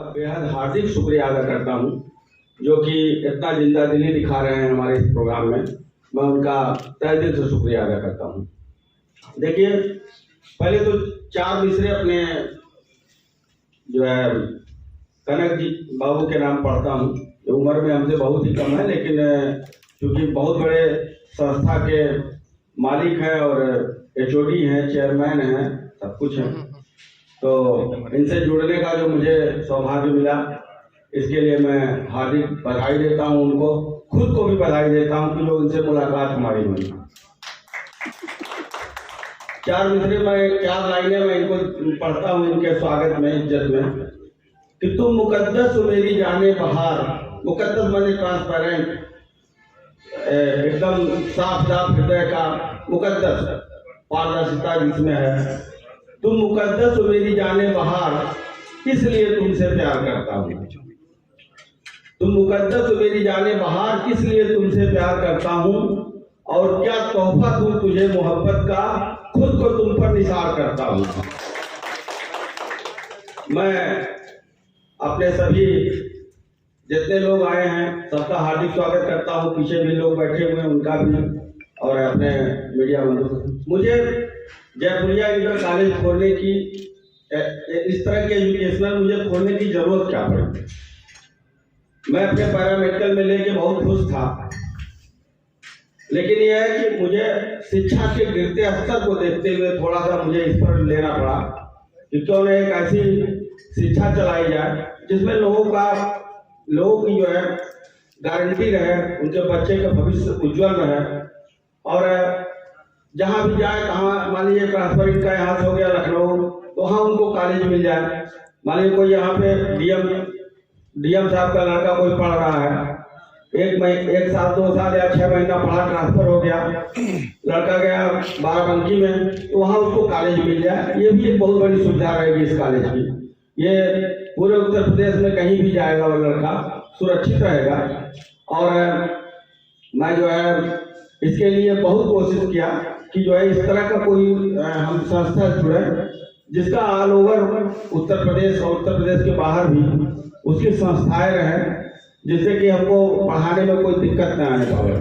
बेहद हार्दिक शुक्रिया अदा करता हूं जो कि इतना जिंदा दिली दिखा रहे हैं हमारे इस प्रोग्राम में। मैं उनका तहे दिल से शुक्रिया अदा करता हूं। देखिए, पहले तो 4 मिसरे अपने जो है कनक जी बाबू के नाम पढ़ता हूं। उम्र में हमसे बहुत ही कम है, लेकिन चूंकि बहुत बड़े संस्था के मालिक हैं और एचओडी हैं, चेयरमैन हैं, सब कुछ है, तो इनसे जुड़ने का जो मुझे सौभाग्य मिला, इसके लिए मैं हार्दिक बधाई देता हूं उनको। खुद को भी बधाई देता हूं कि जो इनसे मुलाकात हमारी हुई। 4 मिसरे में 4 लाइनें मैं इनको पढ़ता हूं इनके स्वागत में, इज्जत में, कि तुम मुकद्दस हो मेरी जाने बहार। मुकद्दस माने ट्रांसपेरेंट, एकदम साफ साफ हृदय का मुकद्दस, पारदर्शिता जिसमें है। तुम मुकद्दस हो मेरी जाने बहार, इसलिए तुमसे प्यार करता हूँ। तुम मुकद्दस हो मेरी जाने बहार, इसलिए तुमसे प्यार करता हूँ। और क्या तोहफा दूं तुझे मोहब्बत का, खुद को तुम पर निसार करता हूँ। मैं अपने सभी जितने लोग आए हैं सबका हार्दिक स्वागत करता हूँ। पीछे भी लोग बैठे हुए हैं उनका भी, और अपने मीडिया बंधु। मुझे जयपुरिया इंटर कॉलेज खोलने की, इस तरह के एजुकेशनल मुझे खोलने की जरूरत क्या पड़ी। मैं अपने पैरामेडिकल में लेके बहुत खुश था, लेकिन यह है कि मुझे शिक्षा के गिरते स्तर को देखते हुए थोड़ा सा मुझे इस पर लेना पड़ा कि क्यों न एक ऐसी शिक्षा चलाई जाए जिसमें लोगों की जो है गारंटी रहे, उनके बच्चे का भविष्य उज्जवल रहे। और जहाँ भी जाए, कहाँ मान लीजिए ट्रांसफर इनका यहाँ से हो गया लखनऊ, तो वहाँ उनको कॉलेज मिल जाए। मान लीजिए कोई यहाँ पे डीएम साहब का लड़का कोई पढ़ रहा है, 1 साल 2 साल या 6 महीना पढ़ा, ट्रांसफर हो गया, लड़का गया बाराबंकी में, तो वहाँ उसको कॉलेज मिल जाए। ये भी एक बहुत बड़ी सुविधा रहेगी इस कॉलेज की। ये पूरे उत्तर प्रदेश में कहीं भी जाएगा वो लड़का सुरक्षित रहेगा। और मैं जो है इसके लिए बहुत कोशिश किया कि जो है इस तरह का कोई हम संस्था जुड़े जिसका ऑल ओवर उत्तर प्रदेश और उत्तर प्रदेश के बाहर भी उसकी संस्थाएं रहें, जिससे कि हमको पढ़ाने में कोई दिक्कत न आने पाए।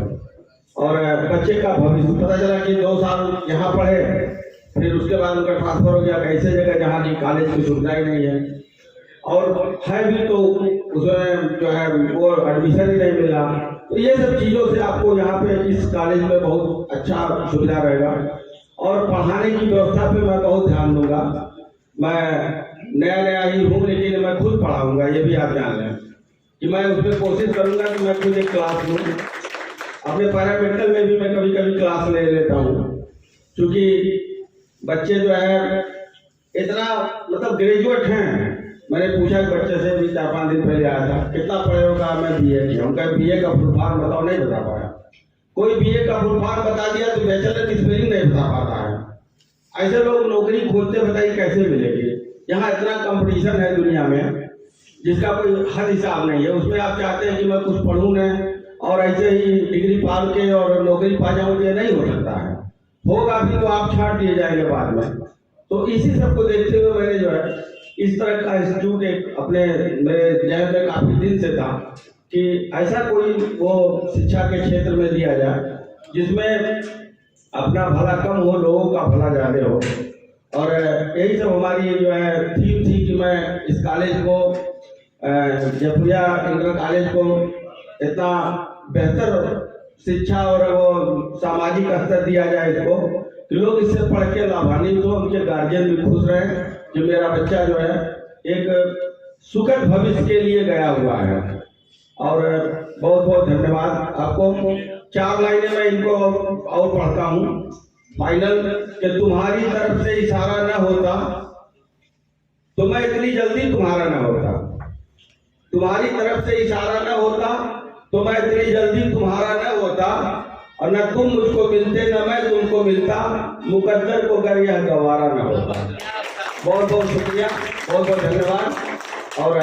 और बच्चे का भविष्य पता चला कि 2 साल यहाँ पढ़े, फिर उसके बाद उनका ट्रांसफर हो गया कैसे जगह जहाँ की कॉलेज की सुविधा ही नहीं है, और है भी तो उसमें जो है वो एडमिशन ही नहीं मिला। तो ये सब चीज़ों से आपको यहाँ पे इस कॉलेज में बहुत अच्छा सुविधा रहेगा। और पढ़ाने की व्यवस्था पे मैं बहुत ध्यान दूंगा। मैं नया ही हूँ, लेकिन मैं खुद पढ़ाऊंगा, ये भी आप जान लें कि मैं उसमें कोशिश करूंगा कि मैं खुद एक क्लास लूँ। अपने पैरामेडिकल में भी मैं कभी कभी क्लास ले लेता हूँ, क्योंकि बच्चे जो है इतना मतलब ग्रेजुएट हैं। मैंने पूछा बच्चे से भी 4-5 दिन पहले आया था, कितना पढ़े होगा, मैं बीए किया। उनका बीए का फुल फॉर्म बताओ, नहीं बता पाया। कोई बीए का फुल फॉर्म बता दिया तो बैचलर की स्पेलिंग नहीं बता पाता है। ऐसे लोग नौकरी खोजते, बताइए कैसे मिलेगी। यहाँ इतना कंपटीशन है दुनिया में जिसका कोई हद हिसाब नहीं है। उसमें आप चाहते हैं कि मैं कुछ पढ़ूं नहीं और ऐसे ही डिग्री पाल के और नौकरी पा जाऊं, ये नहीं हो सकता है। होगा भी तो आप छाट दिए जाएंगे बाद में। तो इसी सबको देखते हुए मैंने जो है इस तरह का इंस्टीट्यूट एक अपने मेरे जहन में काफी दिन से था कि ऐसा कोई वो शिक्षा के क्षेत्र में दिया जाए जिसमें अपना भला कम हो, लोगों का भला ज्यादा हो। और यही सब हमारी जो है थीम थी कि मैं इस कॉलेज को, जयपुरिया इंटर कॉलेज को इतना बेहतर शिक्षा और वो सामाजिक स्तर दिया जाए इसको कि लोग इससे पढ़ के लाभान्वित हो, उनके गार्जियन भी खुश रहे कि मेरा बच्चा जो है एक सुखद भविष्य के लिए गया हुआ है। और बहुत बहुत धन्यवाद आपको। 4 लाइनें मैं इनको और पढ़ता हूँ। फाइनल कि तुम्हारी तरफ से इशारा न होता तो मैं इतनी जल्दी तुम्हारा न होता। तुम्हारी तरफ से इशारा न होता तो मैं इतनी जल्दी तुम्हारा न होता, और न तुम मुझको मिलते न मैं तुमको मिलता, मुकद्दर को अगर यह गवारा न होता। बहुत बहुत शुक्रिया, बहुत बहुत धन्यवाद और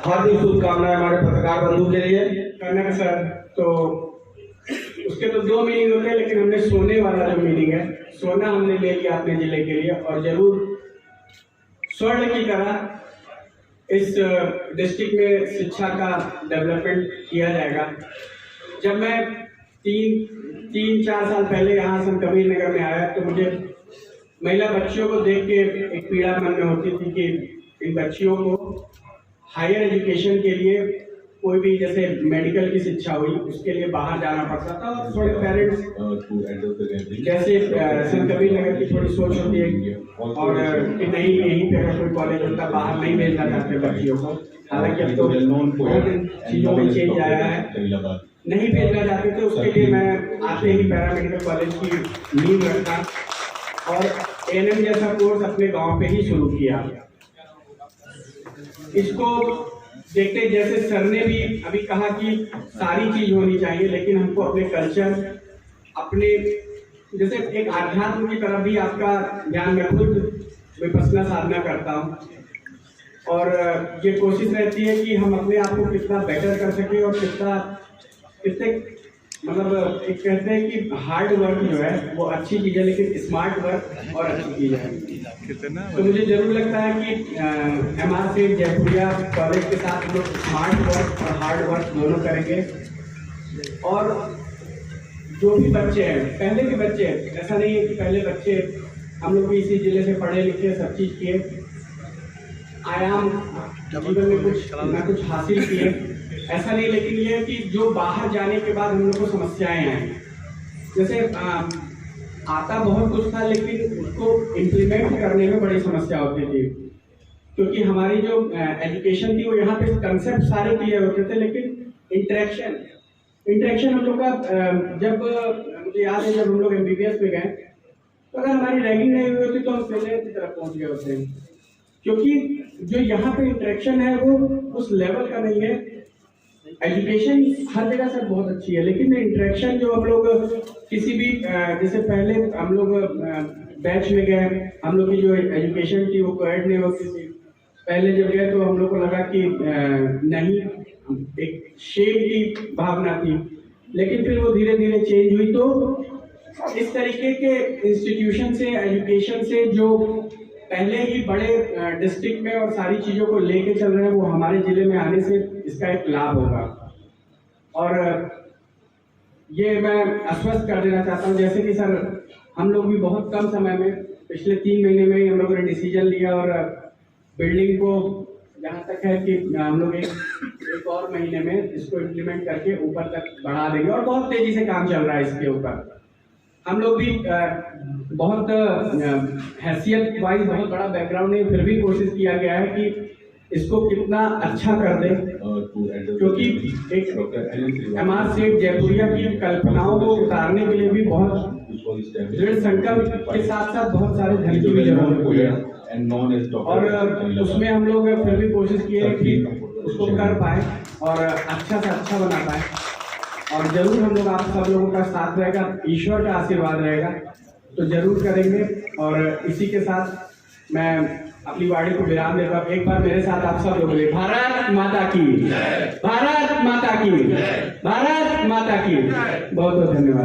हार्दिक शुभकामनाएं हमारे पत्रकार बंधु के लिए। कनक सर, तो उसके तो 2 मीनिंग होते हैं, लेकिन हमने सोने वाला जो मीनिंग है, सोना हमने ले लिया अपने जिले के लिए, और जरूर स्वर्ण की तरह इस डिस्ट्रिक्ट में शिक्षा का डेवलपमेंट किया जाएगा। जब मैं 3-4 साल पहले यहाँ संत कबीर नगर में आया तो मुझे महिला बच्चियों को देख के एक पीड़ा मन में होती थी कि इन बच्चियों को हायर एजुकेशन के लिए कोई भी जैसे मेडिकल की शिक्षा हुई उसके लिए बाहर जाना पड़ता था। और थोड़े पेरेंट्स जैसे संत कबीर नगर की थोड़ी सोच होती है और कि नहीं यहीं पे अगर कोई कॉलेज होता बाहर नहीं भेजना चाहते बच्चियों को। हालांकि अब तो बहुत चीजों में चेंज आया है, नहीं भेजना चाहते थे। उसके लिए मैं आते ही पैरामेडिकल कॉलेज की नींव रखा और एएनएम जैसा कोर्स अपने गांव पे ही शुरू किया। इसको देखते जैसे सर ने भी अभी कहा कि सारी चीज होनी चाहिए, लेकिन हमको अपने कल्चर, अपने जैसे एक आध्यात्म की तरफ भी आपका ध्यान, मैं खुद विपස්සना साधना करता हूँ और ये कोशिश रहती है कि हम अपने आप को कितना बेटर कर सके और कितने मतलब एक कहते हैं कि हार्ड वर्क जो है वो अच्छी चीज़ है, लेकिन स्मार्ट वर्क और अच्छी चीज़ है। तो मुझे जरूर लगता है कि MR सेठ जयपुरिया कॉलेज के साथ हम लोग स्मार्ट वर्क और हार्ड वर्क दोनों करेंगे। और जो भी बच्चे हैं, पहले के बच्चे, ऐसा नहीं है कि पहले बच्चे हम लोग भी इसी जिले से पढ़े लिखे सब चीज़ किए, आयाम जीवन में कुछ हासिल किए, ऐसा नहीं। लेकिन ये है कि जो बाहर जाने के बाद हम लोग को समस्याएं आई, जैसे आता बहुत कुछ था लेकिन उसको इम्प्लीमेंट करने में बड़ी समस्या होती थी, क्योंकि हमारी जो एजुकेशन थी वो यहाँ पे कंसेप्ट सारे क्लियर होते थे, लेकिन इंटरेक्शन हम लोग का जब मुझे याद है जब हम लोग MBBS में गए तो अगर हमारी रैगिंग नहीं हुई होती तो हम पहले की तरफ पहुँच गए होते हैं, क्योंकि जो यहाँ पे इंटरेक्शन है वो उस लेवल का नहीं है। एजुकेशन हर जगह से बहुत अच्छी है, लेकिन इंटरेक्शन जो हम लोग किसी भी जैसे पहले हम लोग बैच में गए, हम लोग की जो एजुकेशन थी वो कोएड नहीं होती थी। पहले जब गए तो हम लोग को लगा कि नहीं, एक शेम की भावना थी, लेकिन फिर वो धीरे धीरे चेंज हुई। तो इस तरीके के इंस्टीट्यूशन से, एजुकेशन से जो पहले ही बड़े डिस्ट्रिक्ट में और सारी चीज़ों को लेके चल रहे हैं, वो हमारे जिले में आने से इसका एक लाभ होगा। और ये मैं आश्वस्त कर देना चाहता हूँ, जैसे कि सर हम लोग भी बहुत कम समय में, पिछले 3 महीने में ही हम लोगों ने डिसीजन लिया और बिल्डिंग को जहाँ तक है कि हम लोग एक और महीने में इसको इम्प्लीमेंट करके ऊपर तक बढ़ा देंगे और बहुत तेजी से काम चल रहा है इसके ऊपर। हम लोग भी बहुत हैसियत वाइज बहुत बड़ा बैकग्राउंड है, फिर भी कोशिश किया गया है कि इसको कितना अच्छा कर दे, क्योंकि एक MR सेठ जयपुरिया की कल्पनाओं को उतारने के लिए भी बहुत दृढ़ संकल्प के साथ साथ बहुत सारे धन की भी जरूरत हुई है। और उसमें हम लोग फिर भी कोशिश किए कि उसको कर पाए और अच्छा से अच्छा बना पाए। और जरूर हम लोग आप सब लोगों का साथ रहेगा, ईश्वर का आशीर्वाद रहेगा, तो जरूर करेंगे। और इसी के साथ मैं अपनी वाणी को विराम देता हूँ। एक बार मेरे साथ आप सब लोग बोले, भारत माता की, भारत माता की, भारत माता की। बहुत बहुत धन्यवाद।